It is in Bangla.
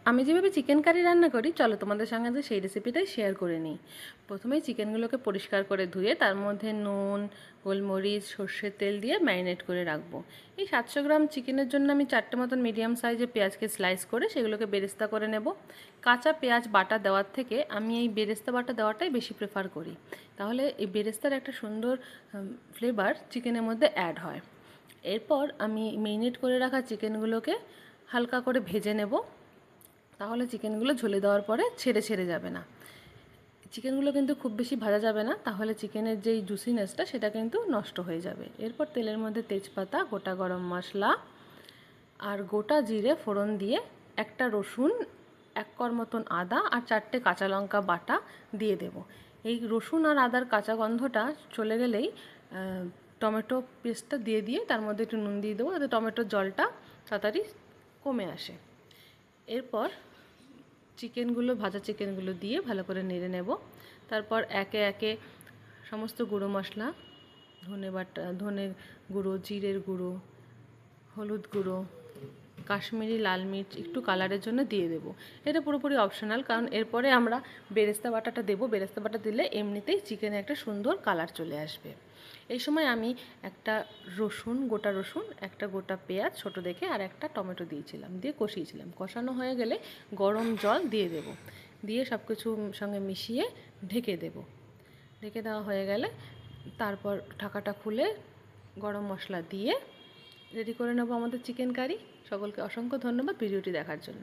আমি যেভাবে চিকেন কারি রান্না করি চলো তোমাদের সঙ্গে আজকে সেই রেসিপিটাই শেয়ার করে নিই। প্রথমেই চিকেনগুলোকে পরিষ্কার করে ধুয়ে তার মধ্যে নুন, গোলমরিচ, সর্ষের তেল দিয়ে ম্যারিনেট করে রাখবো। এই 700 গ্রাম চিকেনের জন্য আমি 4টে মতন মিডিয়াম সাইজে পেঁয়াজকে স্লাইস করে সেগুলোকে বেরেস্তা করে নেব। কাঁচা পেঁয়াজ বাটা দেওয়ার থেকে আমি এই বেরেস্তা বাটা দেওয়াটাই বেশি প্রেফার করি, তাহলে এই বেরেস্তার একটা সুন্দর ফ্লেভার চিকেনের মধ্যে অ্যাড হয়। এরপর আমি ম্যারিনেট করে রাখা চিকেনগুলোকে হালকা করে ভেজে নেব, তাহলে চিকেনগুলো ঝোলে দেওয়ার পরে ছেড়ে ছেড়ে যাবে না। চিকেনগুলো কিন্তু খুব বেশি ভাজা যাবে না, তাহলে চিকেনের যেই জুসিনেসটা সেটা কিন্তু নষ্ট হয়ে যাবে। এরপর তেলের মধ্যে তেজপাতা, গোটা গরম মশলা আর গোটা জিরে ফোড়ন দিয়ে একটা রসুন, 1 কোয়া মতন আদা আর 4টে কাঁচা লঙ্কা বাটা দিয়ে দেব। এই রসুন আর আদার কাঁচা গন্ধটা চলে গেলেই টমেটো পেস্টটা দিয়ে তার মধ্যে একটু নুন দিয়ে দেবো, যাতে টমেটোর জলটা তাড়াতাড়ি কমে আসে। এরপর ভাজা চিকেনগুলো দিয়ে ভালো করে নেড়ে নেব। তারপর একে একে সমস্ত গুঁড়ো মশলা, ধনে গুঁড়ো, জিরের গুঁড়ো, হলুদ গুঁড়ো, কাশ্মীরি লাল মির্চ একটু কালারের জন্য দিয়ে দেবো। এটা পুরোপুরি অপশনাল, কারণ এরপরে আমরা বেরেস্তা বাটাটা দেবো। বেরেস্তা বাটা দিলে এমনিতেই চিকেনে একটা সুন্দর কালার চলে আসবে। এই সময় আমি একটা গোটা রসুন, একটা গোটা পেঁয়াজ ছোটো দেখে আর একটা টমেটো দিয়েছিলাম, দিয়ে কষিয়েছিলাম। কষানো হয়ে গেলে গরম জল দিয়ে দেব, দিয়ে সব কিছু সঙ্গে মিশিয়ে ঢেকে দেব। ঢেকে দেওয়া হয়ে গেলে তারপর ঢাকাটা খুলে গরম মশলা দিয়ে রেডি করে নেব আমাদের চিকেন কারি। সকলকে অসংখ্য ধন্যবাদ ভিডিওটি দেখার জন্য।